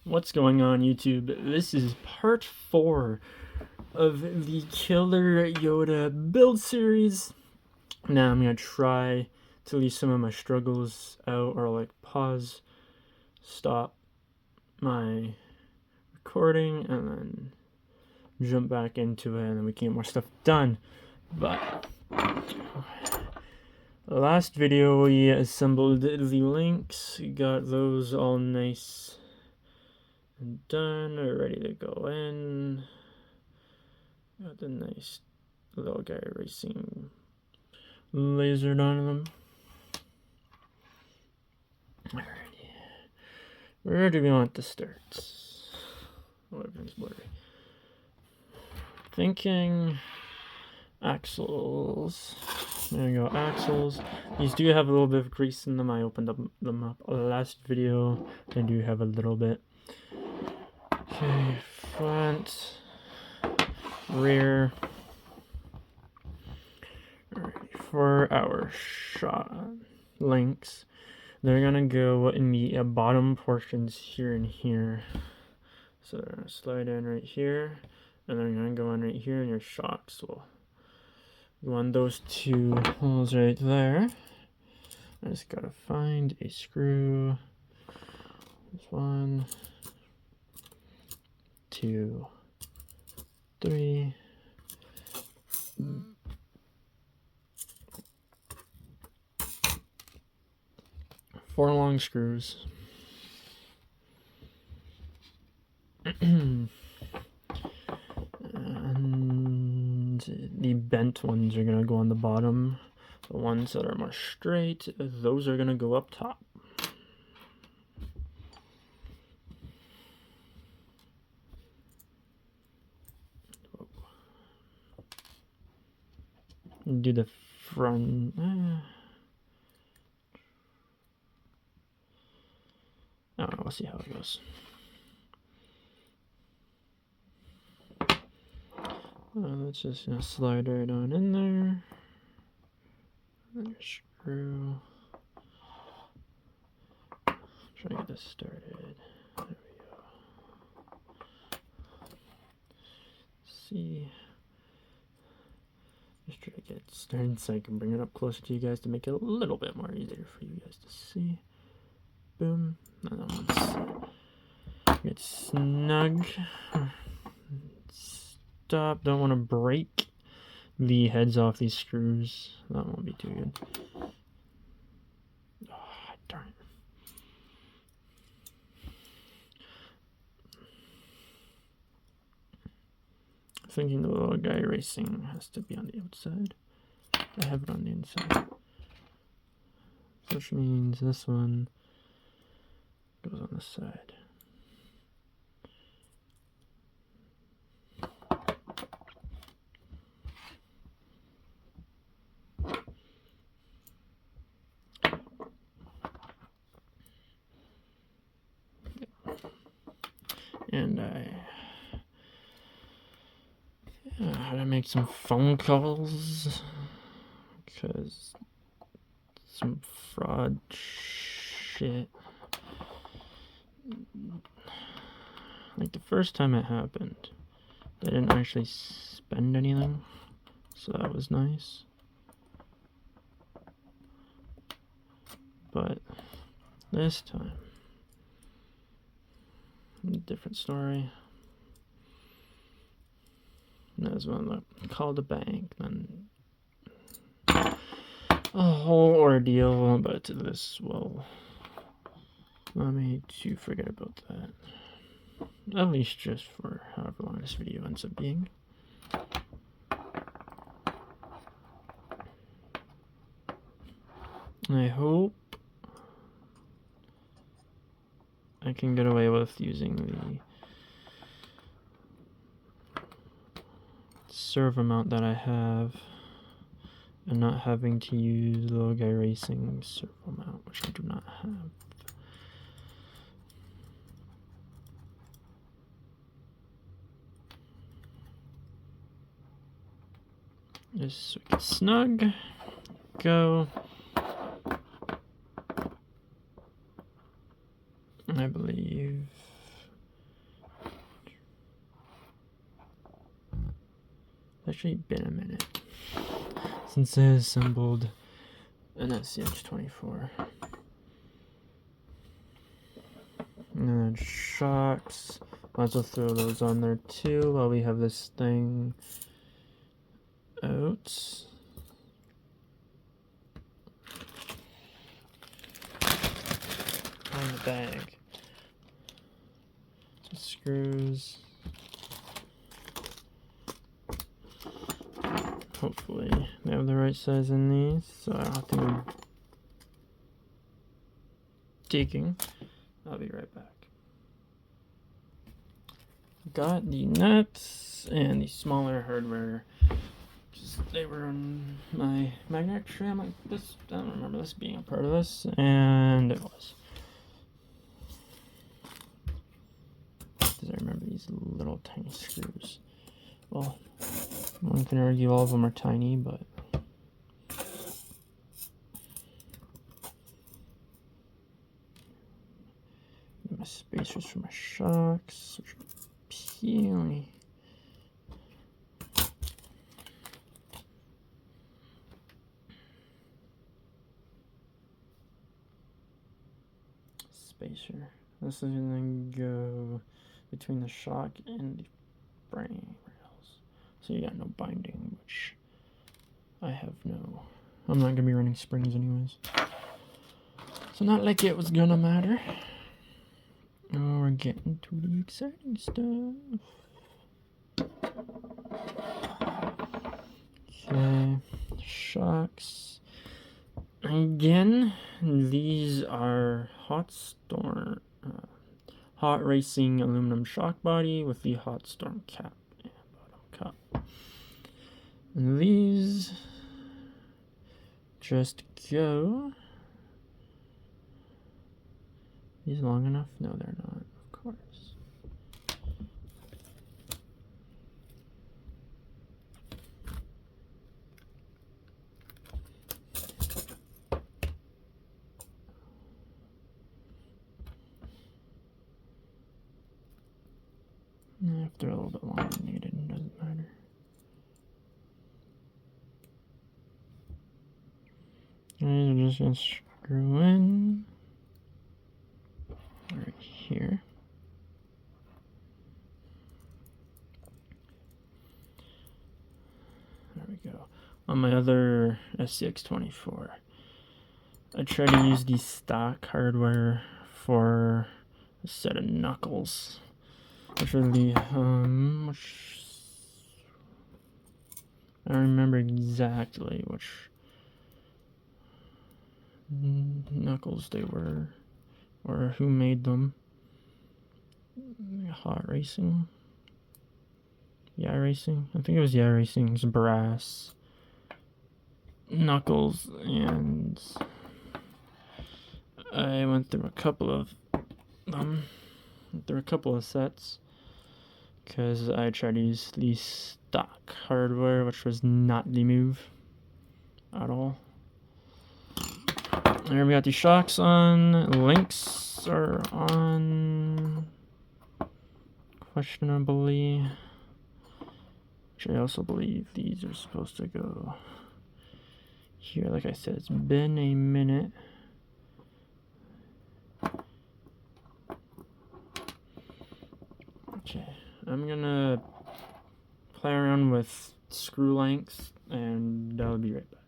What's going on, YouTube? This is part 4 of the Killer Yoda build series. Now I'm gonna try to leave some of my struggles out, or like pause, stop my recording, and then jump back into it, and then we can get more stuff done. But the last video we assembled the links, got those all nice and done, ready to go in. Got the nice little guy racing lasered on them. Alrighty. Where do we want to start? Oh, everything's blurry. Thinking axles. There we go, axles. These do have a little bit of grease in them. I opened them up last video. They do have a little bit. Okay, front, rear. Alright, for our shot links, they're gonna go in the bottom portions here and here. So they're gonna slide in right here, and they're gonna go in right here, and your shocks will go on those two holes right there. I just gotta find a screw. This 1, 2, 3. 4 long screws. And the bent ones are gonna go on the bottom. The ones that are more straight, those are gonna go up top. Do the front. I don't know, we'll see how it goes. Let's just slide right on in there. Another screw. Try to get this started. There we go. See. Just try to get it started so I can bring it up closer to you guys to make it a little bit more easier for you guys to see. Boom. And then let's get snug. Stop. Don't want to break the heads off these screws. That won't be too good. Oh, darn it. Thinking the little guy racing has to be on the outside. I have it on the inside. Which means this one goes on the side. And I had to make some phone calls because some fraud shit. Like the first time it happened, they didn't actually spend anything, so that was nice. But this time, different story. That was when I called the bank, then a whole ordeal, but this will allow me to forget about that. At least just for however long this video ends up being. I hope I can get away with using the servo mount that I have and not having to use the little guy racing servo mount, which I do not have. Just so we can snug, go. I believe actually been a minute since I assembled an SCX-24. And then shocks. Might as well throw those on there too while we have this thing out. On the bag. Just screws. Hopefully they have the right size in these, so I don't have to go digging. I'll be right back. Got the nuts and the smaller hardware. They were on my magnetic tray. I'm like, this, I don't remember this being a part of this, and it was. Because I remember these little tiny screws. Well, one can argue all of them are tiny, but my spacers for my shocks, which are puny. Spacer. This is gonna go between the shock and the frame rails. So you got no binding, which I have no. I'm not gonna be running springs anyways. So not like it was gonna matter. Oh, we're getting to the exciting stuff. Okay, shocks. Again, these are hot racing aluminum shock body with the hot storm cap and bottom cup. And these just go. These long enough? No, they're not, of course. If they're a little bit longer than needed, it doesn't matter. These are just gonna screw in right here. There we go. On my other SCX-24, I try to use the stock hardware for a set of knuckles. Which are the, which I don't remember exactly which knuckles they were, or who made them. Hot Racing? Yeah Racing? I think it was Yeah Racing's brass knuckles, and I went through a couple of them. There were a couple of sets because I tried to use the stock hardware, which was not the move at all. There we got the shocks on. Links are on questionably, which I also believe these are supposed to go here. Like I said, it's been a minute. Okay, I'm gonna play around with screw lengths and I'll be right back.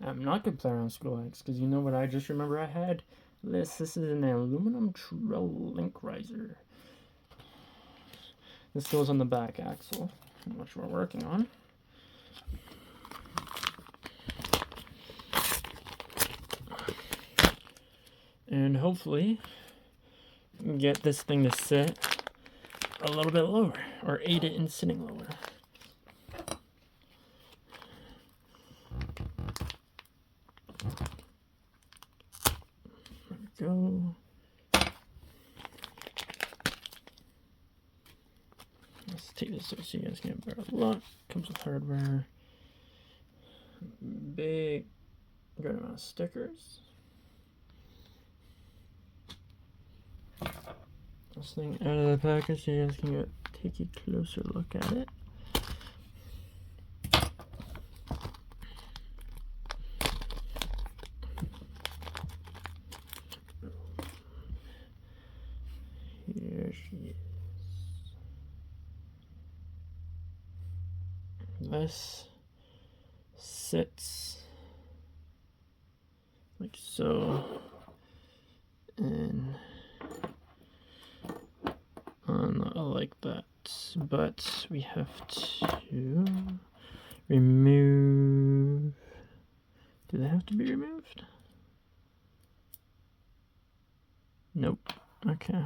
I'm not gonna play around with screw lengths because you know what I just remember I had? This is an aluminum trail link riser. This goes on the back axle, which we're working on. And hopefully get this thing to sit a little bit lower, or aid it in sitting lower. There we go. Let's take this out so you guys can get a better look. Comes with hardware. Big, good amount of stickers. This thing out of the package so you guys can take a closer look at it. she is. This sits like so, and like that, but we have to remove. Do they have to be removed? Nope. Okay.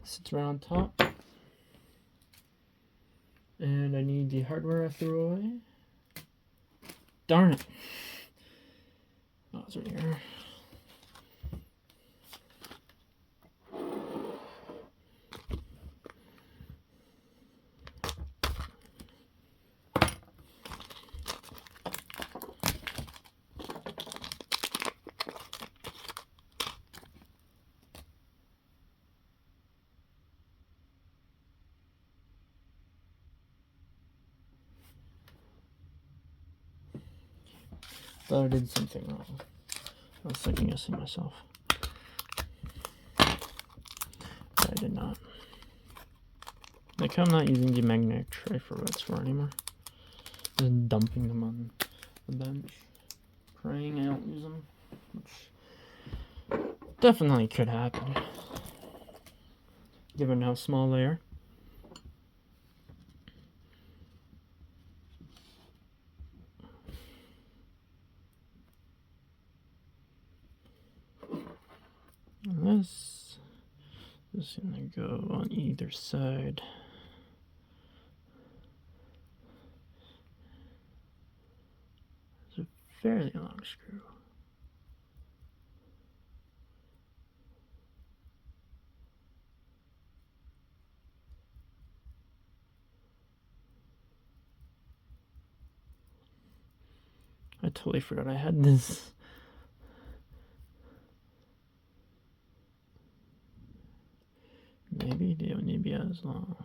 Sits right on top. And I need the hardware I threw away. Darn it. Oh, it's right here. Thought I did something wrong. I was second guessing myself. But I did not. Like, I'm not using the magnetic tray for what it's for anymore. Just dumping them on the bench. Praying I don't use them. Which definitely could happen. Given how small they are. And this is gonna go on either side. It's a fairly long screw. I totally forgot I had this. Maybe they don't need to be as long.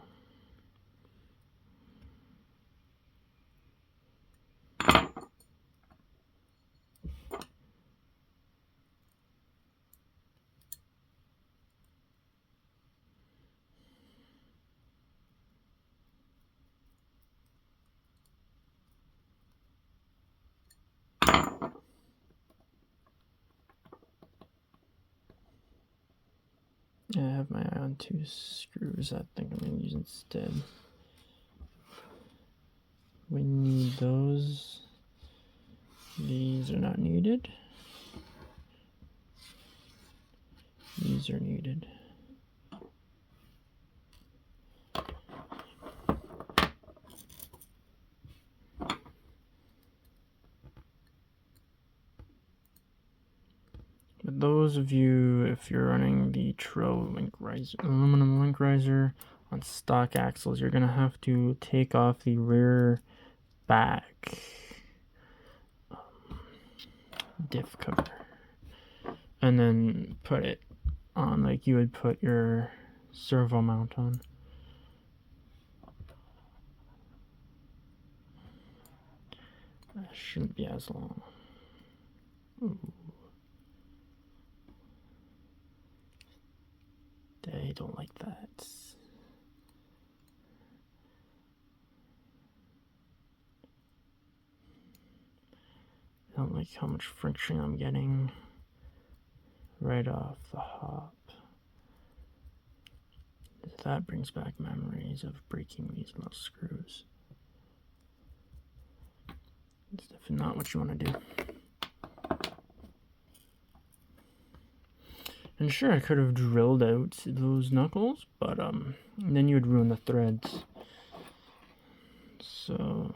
I have my eye on 2 screws I think I'm going to use instead. We need those. These are not needed. These are needed. But those of you, if you're running the Tro link riser, aluminum link riser on stock axles, you're going to have to take off the rear back diff cover and then put it on like you would put your servo mount on. That shouldn't be as long. Ooh. They don't like that. I don't like how much friction I'm getting right off the hop. That brings back memories of breaking these little screws. It's definitely not what you want to do. And sure, I could have drilled out those knuckles, but then you would ruin the threads. So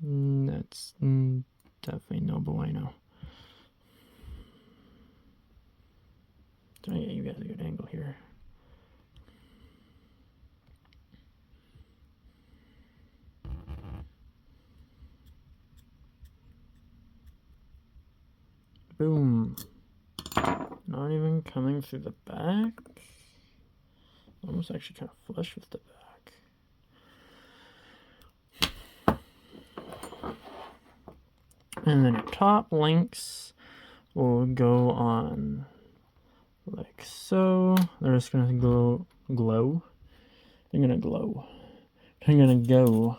that's definitely no bueno. Trying to get you guys a good angle here. Boom. Not even coming through the back. Almost actually kind of flush with the back. And then your top links will go on like so. They're just gonna glow. They're gonna glow. They're gonna go.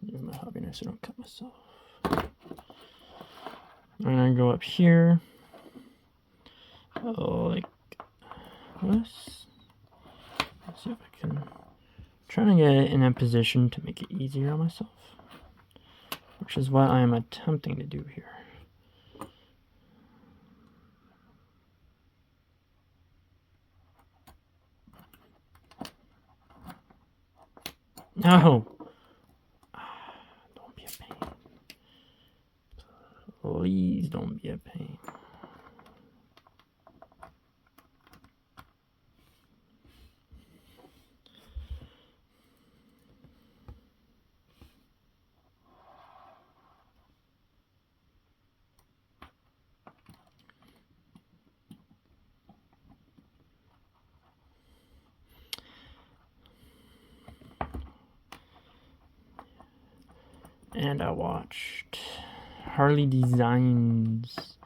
Use my hobby knife so I don't cut myself. I'm gonna go up here. Like this. Let's see if I can. Trying to get it in a position to make it easier on myself, which is what I am attempting to do here. No! Don't be a pain. Please don't be a pain. And I watched Harley Designs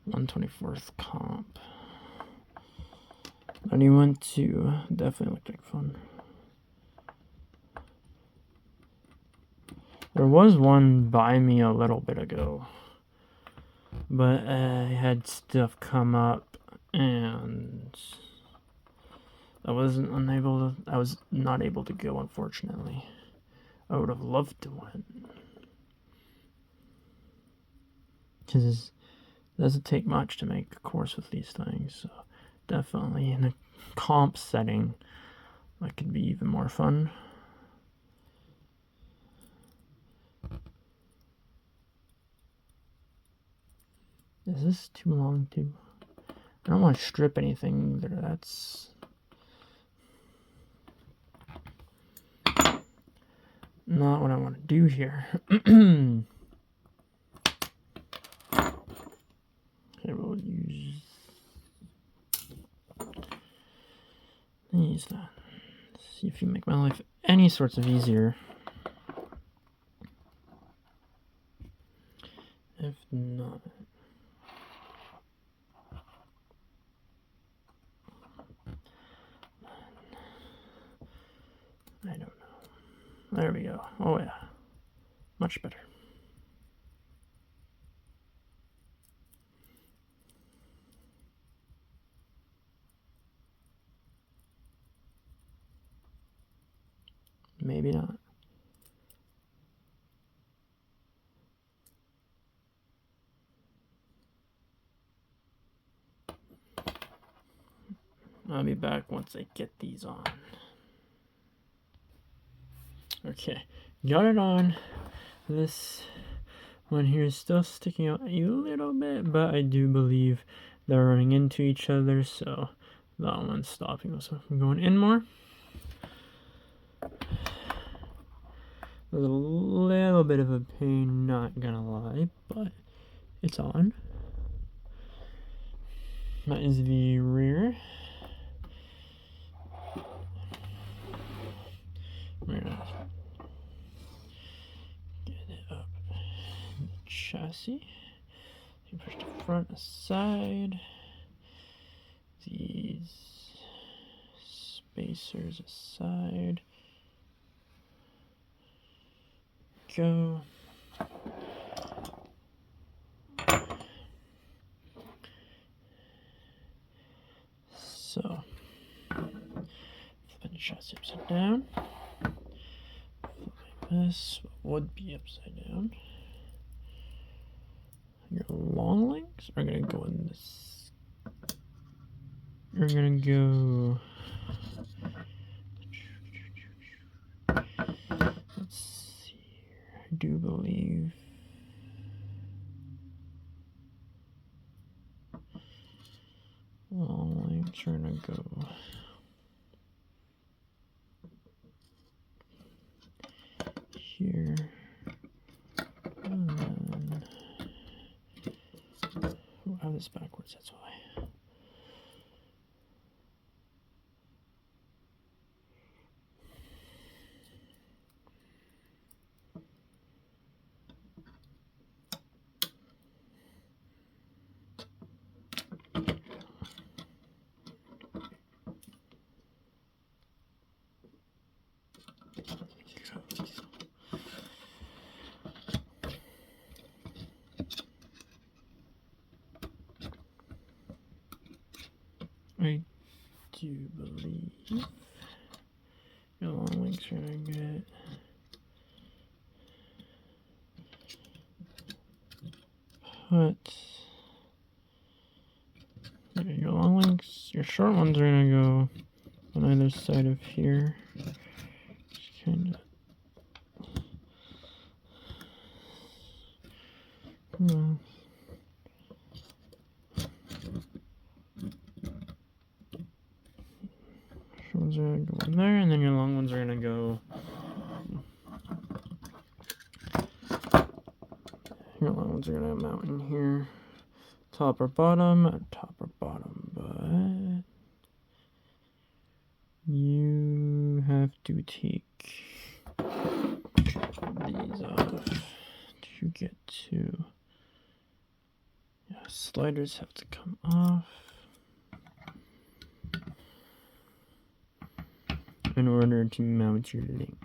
124th comp. And he went to, definitely looked like fun. There was one by me a little bit ago, but I had stuff come up and I was not able to go, unfortunately. I would have loved to win. Because it doesn't take much to make a course with these things, so definitely in a comp setting, that could be even more fun. Is this too long too? I don't want to strip anything either. That's not what I want to do here. Okay, we'll use that. See if you make my life any sorts of easier. If not, I don't know. There we go. Oh yeah, much better. Maybe not. I'll be back once I get these on. Okay, got it on. This one here is still sticking out a little bit, but I do believe they're running into each other, so that one's stopping us from going in more. A little bit of a pain, not gonna lie, but it's on. That is the rear. We're gonna get it up in the chassis. You push the front aside. These spacers aside. Go. So, flip the chassis upside down. Flip this would be upside down. Your long legs are gonna go in this. You're gonna go. Let's see here. I do believe. Long legs are gonna go. Here. And then. Oh, I have this backwards, that's why. do believe your long links are gonna get put. Yeah, your long links, your short ones are gonna go on either side of here. Just kind of. Short ones are gonna go in there, and then your long ones are gonna go. Your long ones are gonna mount in here, top or bottom, but you have to take these off to get to. Yeah, sliders have to come off in order to mount your links.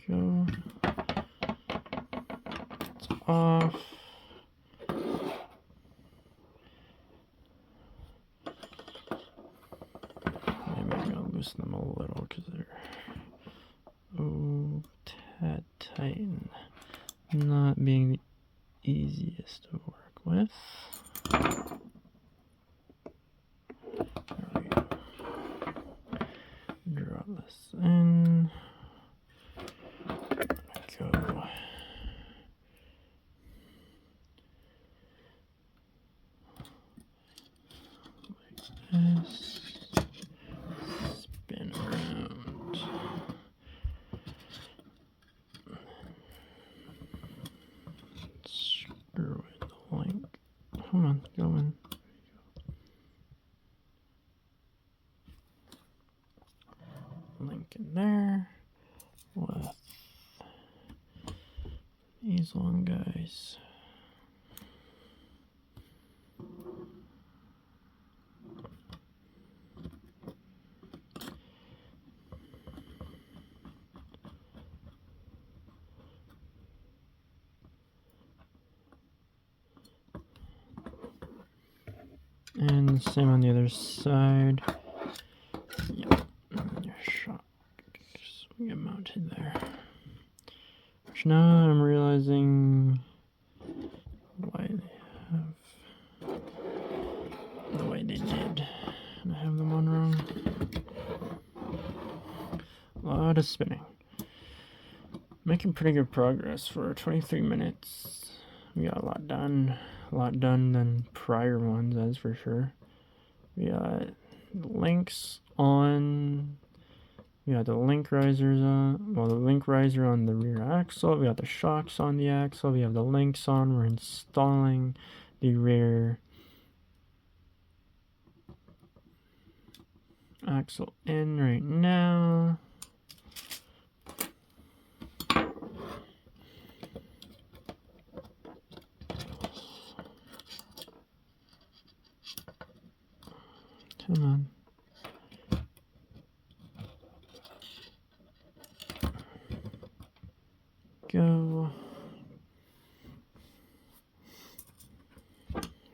Go. It's off. Maybe I'm gonna loosen them a little because they're tad tight and not being the easiest to work with. There we go. Draw this in. Go. This. Spin around. Screw in the link. Hold on, go in. Link in there with these long guys. And same on the other side. Yep, and your shocks will get mounted there. Which now I'm realizing why they have the way they did. And I have them on wrong. A lot of spinning. Making pretty good progress for 23 minutes. We got a lot done than prior ones, that's for sure. We got links on. We got the link risers on. Well, the link riser on the rear axle. We got the shocks on the axle. We have the links on. We're installing the rear axle in right now. Come on. Go.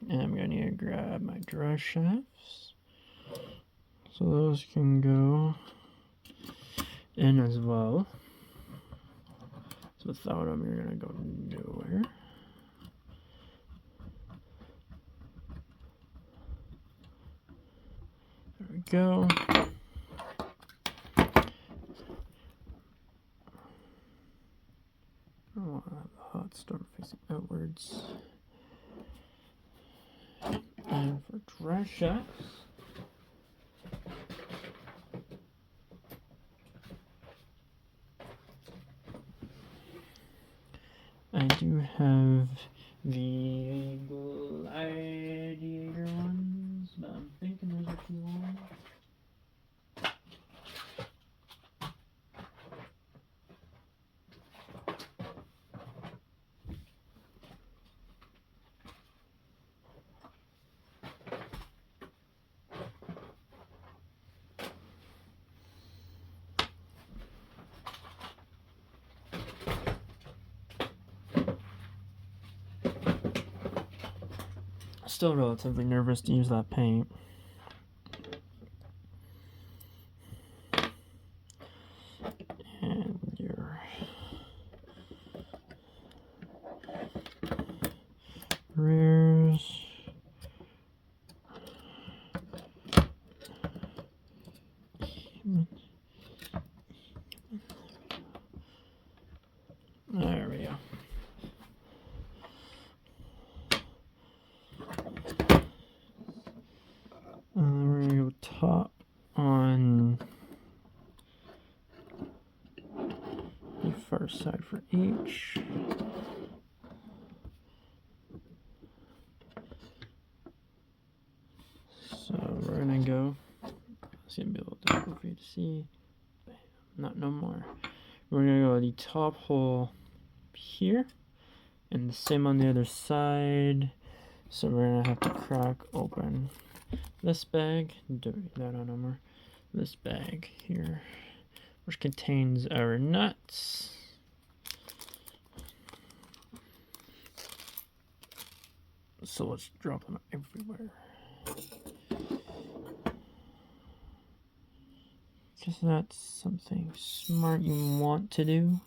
And I'm going to grab my drive shafts. So those can go in as well. So without them, you're going to go nowhere. There we go. I don't want to have the hot start facing outwards. And for drive shafts, I do have the Gladiator ones, but I'm thinking those are too long. still relatively nervous to use that paint. And your rears. There we go. We're gonna go top on the first side for each. So we're gonna go. It's gonna be a little difficult for you to see. Bam. Not no more. We're gonna go the top hole here, and the same on the other side. So we're gonna have to crack open this bag. Don't need that on no more. This bag here, which contains our nuts. So let's drop them everywhere. Because that's something smart you want to do.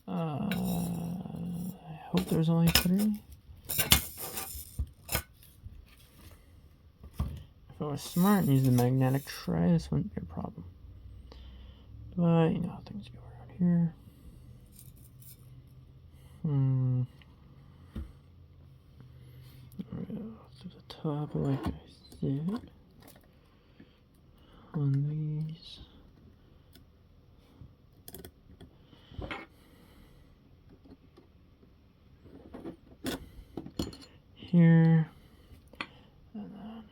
I hope there's only 3. If I was smart and used the magnetic tray, this wouldn't be a problem. But you know how things go around here. Go through the top like I said. On these. Here. And then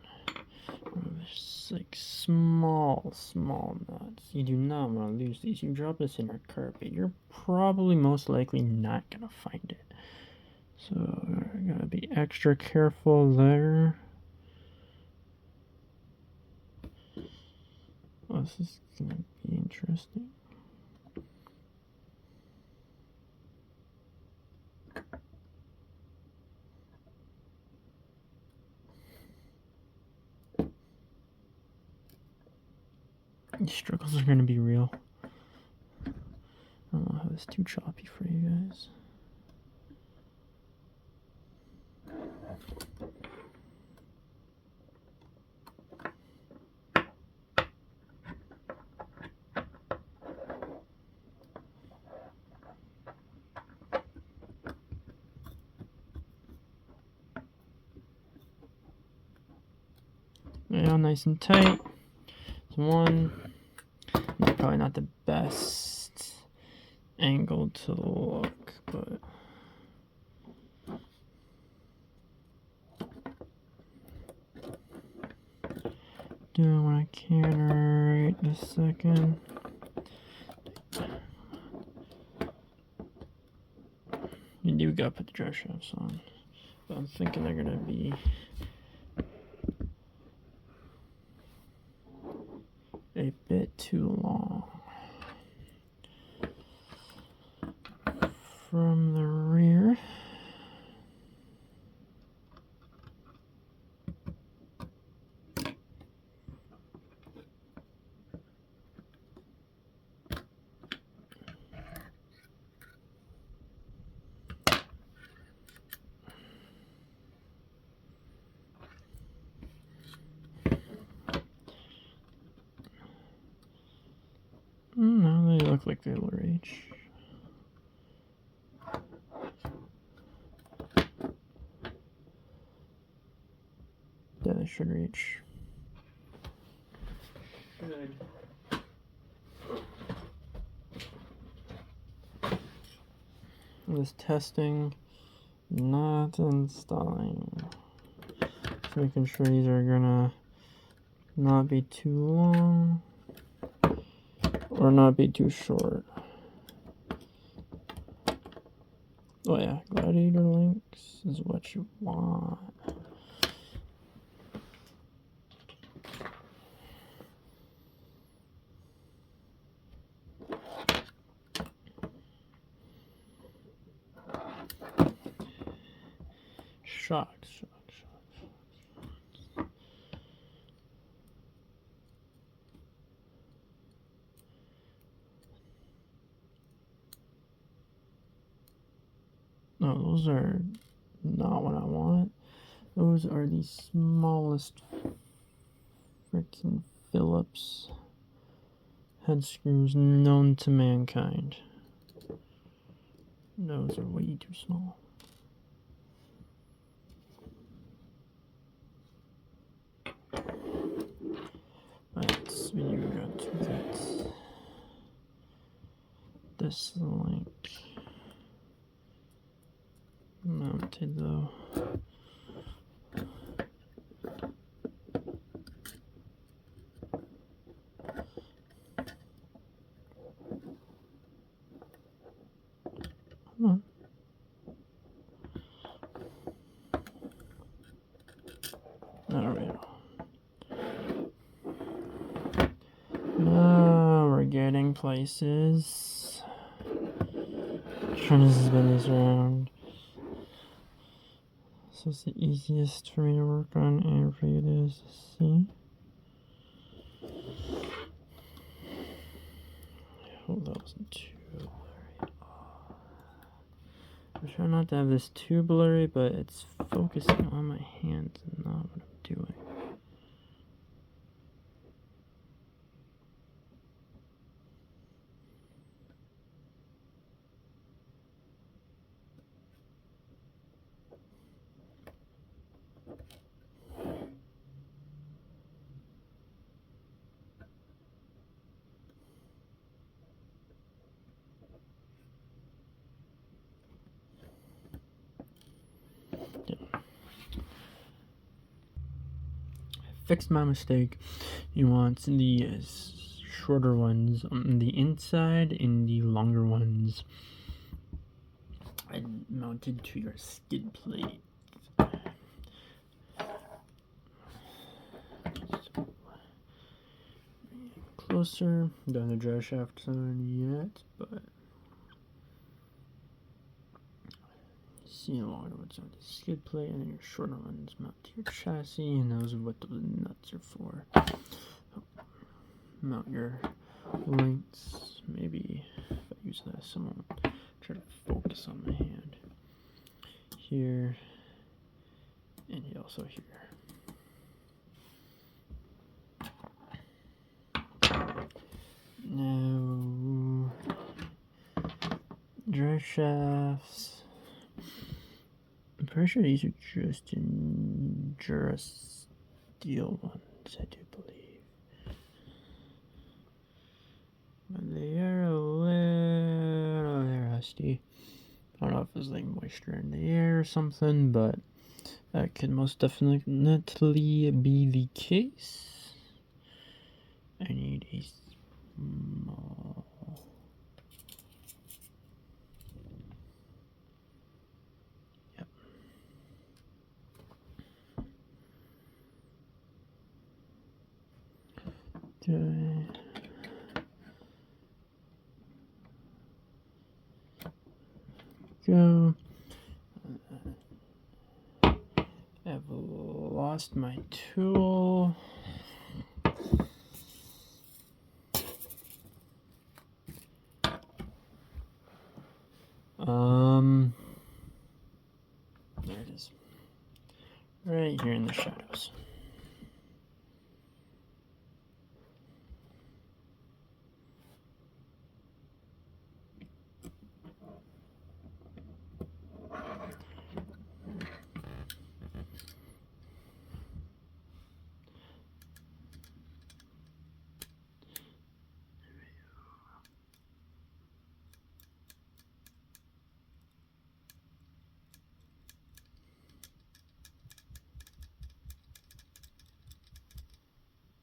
just like small nuts. You do not want to lose these. You drop this in our carpet, you're probably most likely not gonna find it. So I gotta be extra careful there. Oh, this is gonna be interesting. These struggles are gonna be real. I don't know how this is too choppy for you guys. Yeah, nice and tight. It's one. It's probably not the best angle to look, but doing what I can right this second. You do gotta put the dress shafts on, but I'm thinking they're gonna be a bit too long. From the rear. No, they look like they'll reach. Yeah, they should reach. Good. This testing, not installing. Just making sure these are gonna not be too long or not be too short. Oh yeah, gladiator links is what you want. Shocks. No, those are not what I want. Those are the smallest freaking Phillips head screws known to mankind. Those are way too small. Right, so you got to get this link mounted though. Come on. There we go. Now we're getting places. Trying to spin this around. So it's the easiest for me to work on and for you to see. I hope that wasn't too blurry. I'm trying not to have this too blurry, but it's focusing on my hands and not what I'm doing. Fixed my mistake. You want the shorter ones on the inside and the longer ones mounted to your skid plate. Closer. Don't have the drive shaft on yet, but see the longer ones on the skid plate, and then your shorter ones mount to your chassis, and those are what the nuts are for. Mount your links. Maybe if I use this, I won't try to focus on my hand. Here, and also here. Now, drive shafts. I'm pretty sure these are just Endura steel ones, I do believe. But they are a little rusty. I don't know if there's like moisture in the air or something, but that could most definitely be the case. I need a small. Yep. Okay. Go. I've lost my tool. There it is. Right here in the shadows.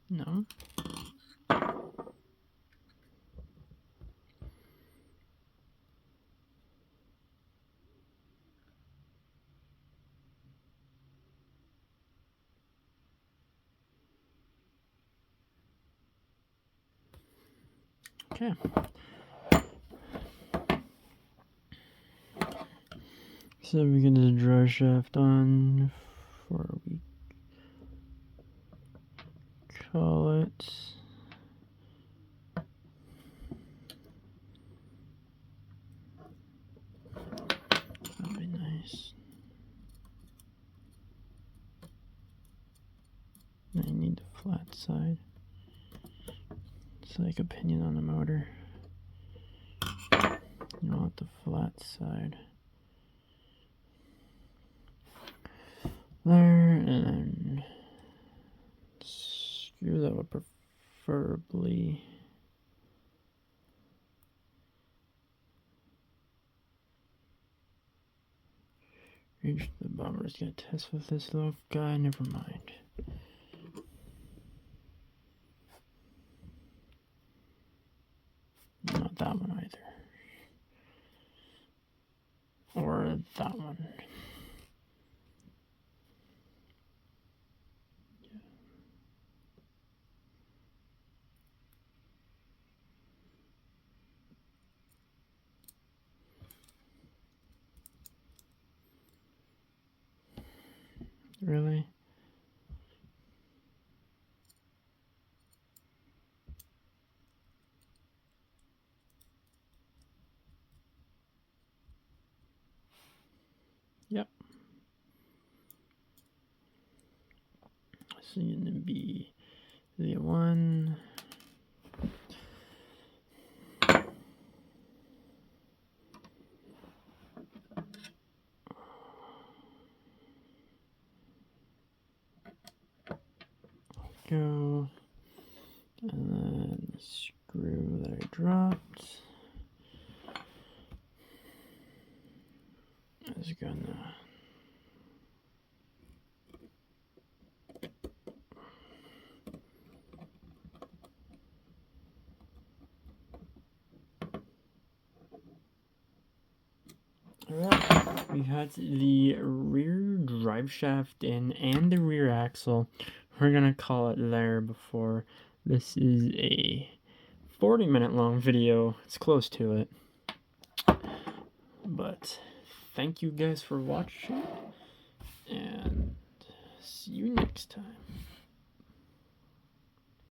No. Okay. So we get the drive shaft on for we call it. That'd be nice. need the flat side. It's like opinion on the motor. You want the flat side there, and then screw that up preferably. Reach the bottom. We're just gonna test with this little guy. Never mind. Not that one either. Or that one. Really? Yep. So you're gonna be the one. Go. And then the screw that I dropped is gonna Alright, we got the rear drive shaft in and the rear axle. We're gonna call it there before. This is a 40-minute long video. It's close to it. But thank you guys for watching, and see you next time.